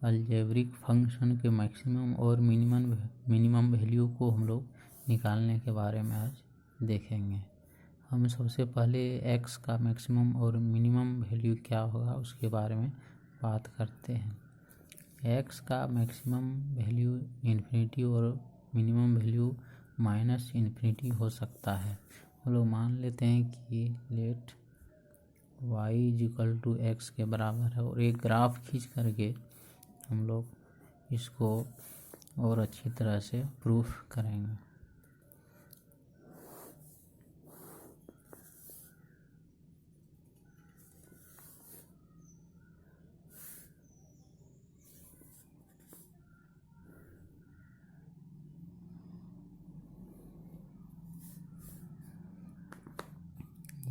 Algebraic function के maximum और minimum value को हम लोग निकालने के बारे में आज देखेंगे। हम सबसे पहले x का मैक्सिमम और मिनिमम वैल्यू क्या होगा उसके बारे में बात करते हैं। x का मैक्सिमम वैल्यू इन्फिनिटी और मिनिमम वैल्यू माइनस इन्फिनिटी हो सकता है। हम लोग मान लेते हैं कि let y equal to x के बराबर है और एक ग्राफ खींच करके हम लोग इसको और अच्छी तरह से प्रूफ करेंगे।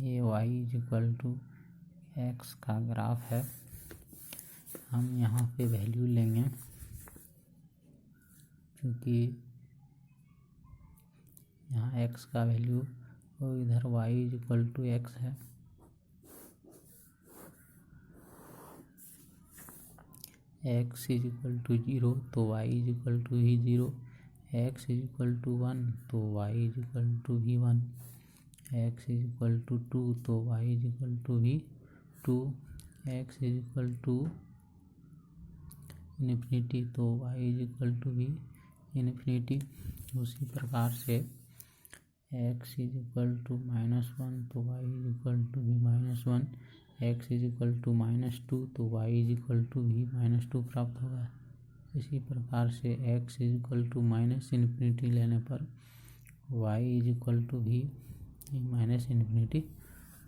ये y इक्वल टू x का ग्राफ है। हम यहाँ पे वैल्यू लेंगे क्योंकि यहाँ x का वैल्यू और इधर y इक्वल टू x है। x इक्वल टू 0 तो y इक्वल टू ही 0, x इक्वल टू 1 तो y इक्वल टू भी 1, x इक्वल टू 2 तो y इक्वल टू भी 2, x इक्वल टू इन्फिनिटी तो y इक्वल टू भी इन्फिनिटी। उसी प्रकार से x इक्वल टू -1 तो y इक्वल टू भी -1, x इक्वल टू -2 तो y इक्वल टू भी -2 प्राप्त होगा। इसी प्रकार से x equal to minus infinity लेने पर y इक्वल टू भी माइनस इन्फिनिटी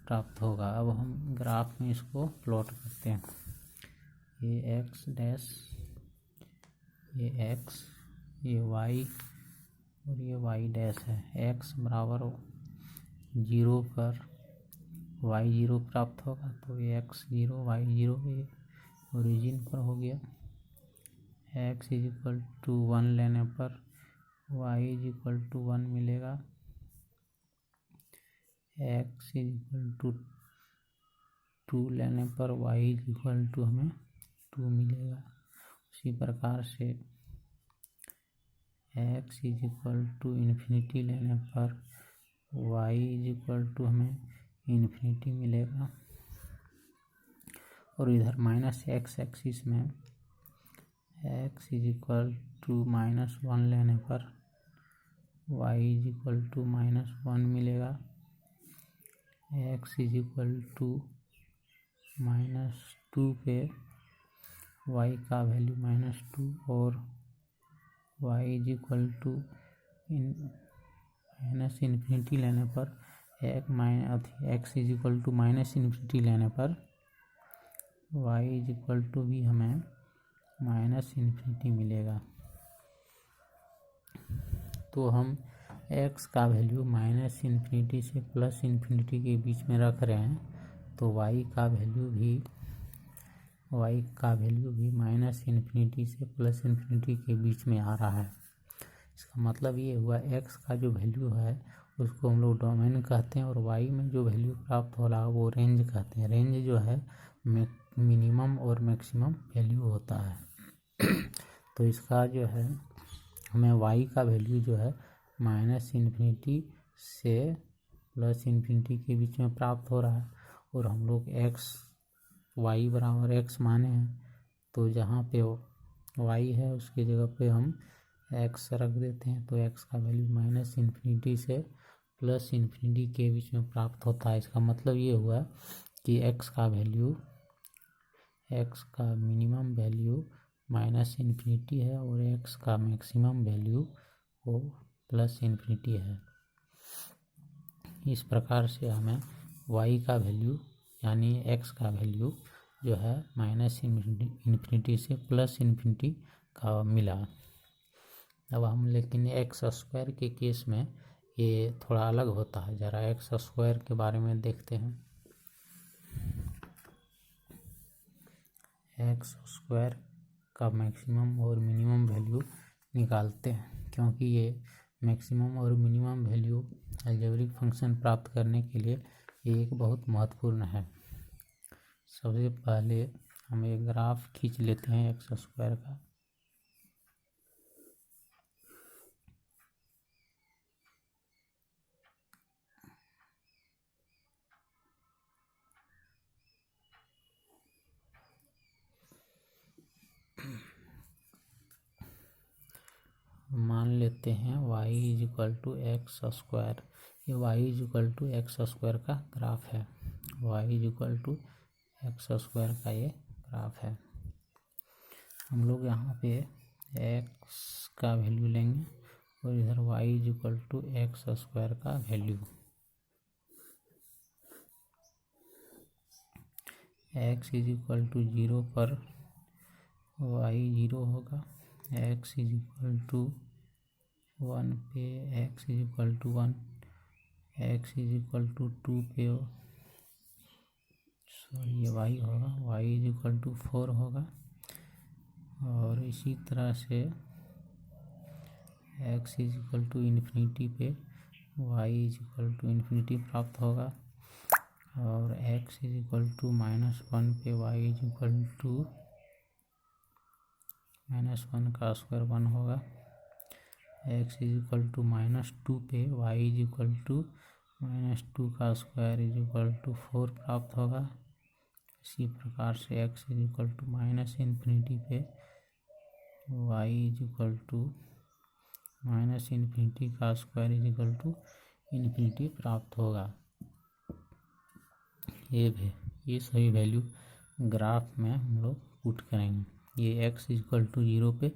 प्राप्त होगा। अब हम ग्राफ में इसको प्लॉट करते हैं। ये x डैश, ये x, ये y और ये y डैश है। x बराबर 0 पर y 0 प्राप्त होगा तो ये x 0 y 0 ये ओरिजिन पर हो गया। x इक्वल टू 1 लेने पर y इक्वल टू 1 मिलेगा, x इक्वल टू 2 लेने पर y इक्वल टू हमें 2 मिलेगा। उसी प्रकार से x इक्वल टू इन्फिनिटी लेने पर y इक्वल टू हमें इन्फिनिटी मिलेगा। और इधर माइनस x एक्सिस में x इक्वल टू -1 लेने पर y इक्वल टू -1 मिलेगा, x इक्वल टू -2 पे y का वैल्यू -2 और y equal to minus infinity लेने पर x equal to minus infinity लेने पर y इक्वल टू भी हमें माइनस इन्फिनिटी मिलेगा। तो हम x का वैल्यू माइनस इन्फिनिटी से प्लस इन्फिनिटी के बीच में रख रहे हैं तो y का वैल्यू भी माइनस इन्फिनिटी से प्लस इन्फिनिटी के बीच में आ रहा है। इसका मतलब ये हुआ x का जो वैल्यू है उसको हम लोग डोमेन कहते हैं और y में जो वैल्यू प्राप्त हो रहा है वो रेंज कहते हैं। रेंज जो है मिनिमम और मैक्सिमम वैल्यू होता है। तो इसका जो है हमें y का वैल्यू जो है माइनस इन्फिनिटी से प्लस इन्फिनिटी के बीच में प्राप्त हो रहा है और हम लोग y बराबर x माने हैं तो जहाँ पे y है उसकी जगह पे हम x रख देते हैं तो x का वैल्यू माइनस इन्फिनिटी से प्लस इन्फिनिटी के बीच में प्राप्त होता है। इसका मतलब ये हुआ कि x का मिनिमम वैल्यू माइनस इन्फिनिटी है और x का मैक्सिमम वैल्यू वो प्लस इन्फिनिटी है। इस प्रकार से हमें y का वैल्यू यानी x का वैल्यू जो है माइनस इन्फिनिटी से प्लस इन्फिनिटी का मिला। अब हम लेकिन एक्स स्क्वायर के केस में ये थोड़ा अलग होता है। ज़रा एक्स स्क्वायर के बारे में देखते हैं। एक्स स्क्वायर का मैक्सिमम और मिनिमम वैल्यू निकालते हैं क्योंकि ये मैक्सिमम और मिनिमम वैल्यू अलजेब्रिक फंक्शन प्राप्त करने के लिए ये एक बहुत महत्वपूर्ण है। सबसे पहले हम एक ग्राफ खींच लेते हैं एक्स स्क्वायर का। मान लेते हैं y is equal to x square. ये y is equal to x square का ग्राफ है। y is equal to x square का ये ग्राफ है। हम लोग यहाँ पे x का वैल्यू लेंगे और इधर y is equal to x square का value. x is equal to 0 पर y 0 होगा। x इज इक्वल टू 1 पे x is equal to 1, x is equal to 2 पे ये y होगा, y इज इक्वल टू 4 होगा। और इसी तरह से x is equal to infinity पे y is equal to infinity प्राप्त होगा। और x इज इक्वल टू -1 पे y इज इक्वल टू -1 का स्क्वायर 1 होगा। x इज इक्वल टू -2 पे y इज इक्वल टू -2 का स्क्वायर इज इक्वल टू 4 प्राप्त होगा। इसी प्रकार से x is equal to -infinity पे y is equal to -infinity का square is equal to infinity प्राप्त होगा। ये सभी वैल्यू ग्राफ में हम लोग पुट करेंगे। ये x इज इक्वल टू 0 पे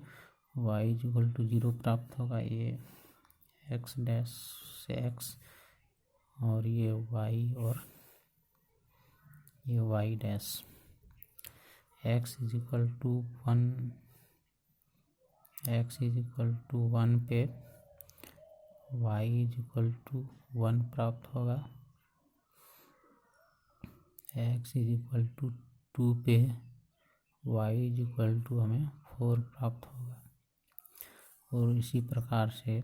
y इज इक्वल टू 0 प्राप्त होगा। ये x डैश से x और ये y और ये y dash. x is equal to 1 पे y इज इक्वल टू 1 प्राप्त होगा। x इज इक्वल टू 2 पे y इज इक्वल टू हमें 4 प्राप्त होगा। और इसी प्रकार से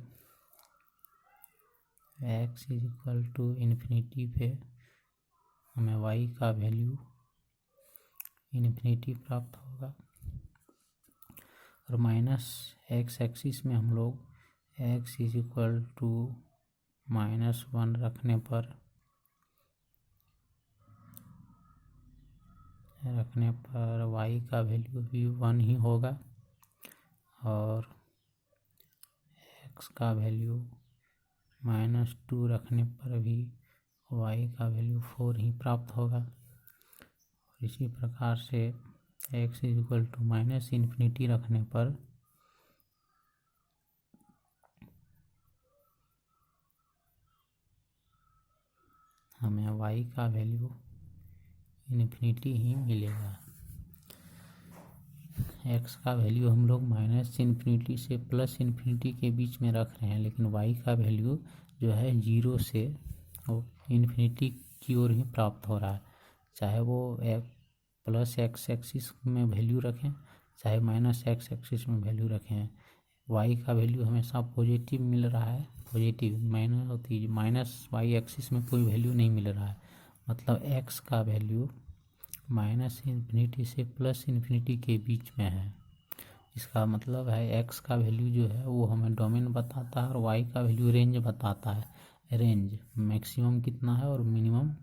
x is equal to infinity पे हमें y का वैल्यू इन्फिनिटी प्राप्त होगा। और माइनस x एक्सिस में हम लोग x इज इक्वल टू -1 रखने पर y का वैल्यू भी 1 ही होगा और x का वैल्यू -2 रखने पर भी y का वैल्यू 4 ही प्राप्त होगा। इसी प्रकार से x is equal to -infinity रखने पर हमें y का वैल्यू इन्फिनिटी ही मिलेगा। x का वैल्यू हम लोग -इन्फिनिटी से +इन्फिनिटी के बीच में रख रहे हैं, लेकिन y का वैल्यू जो है 0 से इन्फिनिटी की ओर ही प्राप्त हो रहा है। चाहे वो प्लस x एक्सिस में वैल्यू रखें, चाहे -x एक्सिस में वैल्यू रखें, y का वैल्यू हमेशा पॉजिटिव मिल रहा है। पॉजिटिव -y एक्सिस में कोई वैल्यू नहीं मिल रहा है। मतलब x का वैल्यू -इन्फिनिटी से +इन्फिनिटी के बीच में है। इसका मतलब है x का वैल्यू जो है वो हमें डोमेन बताता है और y का वैल्यू रेंज बताता है। रेंज मैक्सिमम कितना है और मिनिमम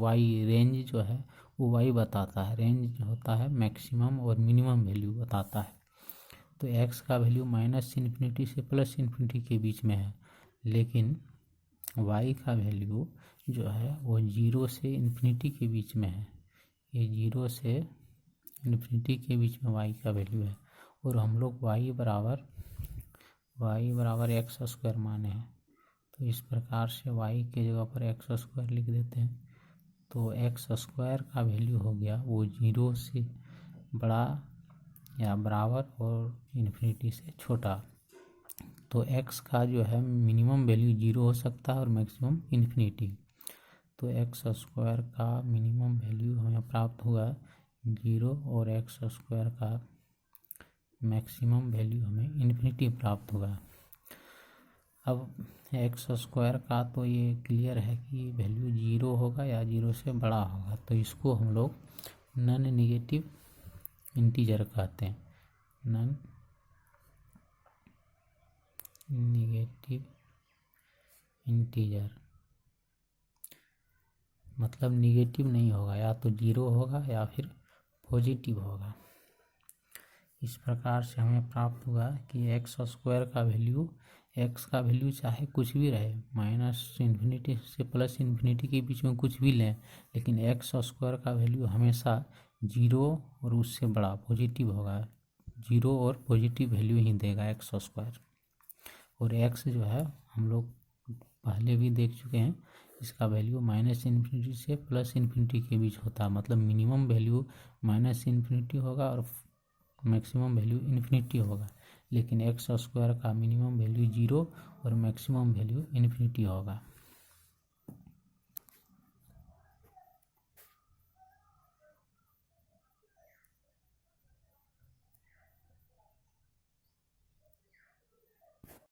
y रेंज जो है वो y बताता है। रेंज होता है मैक्सिमम और मिनिमम वैल्यू बताता है। तो x का वैल्यू -इन्फिनिटी से +इन्फिनिटी के बीच में है, लेकिन y का वैल्यू जो है वो 0 से इन्फिनिटी के बीच में है। ये 0 से इन्फिनिटी के बीच में y का वैल्यू है। और हम लोग y बराबर एक्स स्क्वायर माने हैं, तो इस प्रकार से y के जगह पर एक्स स्क्वायर लिख देते हैं। तो एक्स स्क्वायर का वैल्यू हो गया वो 0 से बड़ा या बराबर और इन्फिनिटी से छोटा। तो x का जो है मिनिमम वैल्यू 0 हो सकता है और मैक्सिमम इन्फिनिटी। तो एक्स स्क्वायर का मिनिमम वैल्यू हमें प्राप्त हुआ 0 और एक्स स्क्वायर का मैक्सिमम वैल्यू हमें इन्फिनिटी प्राप्त हुआ। अब एक्स स्क्वायर का तो ये क्लियर है कि वैल्यू 0 होगा या 0 से बड़ा होगा, तो इसको हम लोग नॉन नेगेटिव इंटीजर कहते हैं, नॉन निगेटिव इंटीजर मतलब निगेटिव नहीं होगा, या तो जीरो होगा या फिर पॉजिटिव होगा। इस प्रकार से हमें प्राप्त हुआ कि एक्स स्क्वायर का वैल्यू, एक्स का वैल्यू चाहे कुछ भी रहे, -इन्फिनिटी से +इन्फिनिटी के बीच में कुछ भी लें, लेकिन एक्स स्क्वायर का वैल्यू हमेशा जीरो और उससे बड़ा पॉजिटिव होगा। जीरो और पॉजिटिव वैल्यू ही देगा एक्स स्क्वायर। और एक्स जो है हम लोग पहले भी देख चुके हैं, इसका वैल्यू -इन्फिनिटी से +इन्फिनिटी के बीच होता है, मतलब मिनिमम वैल्यू -इन्फिनिटी होगा और मैक्सिमम वैल्यू इन्फिनिटी होगा। लेकिन एक्स स्क्वायर का मिनिमम वैल्यू जीरो और मैक्सिमम वैल्यू इन्फिनिटी होगा।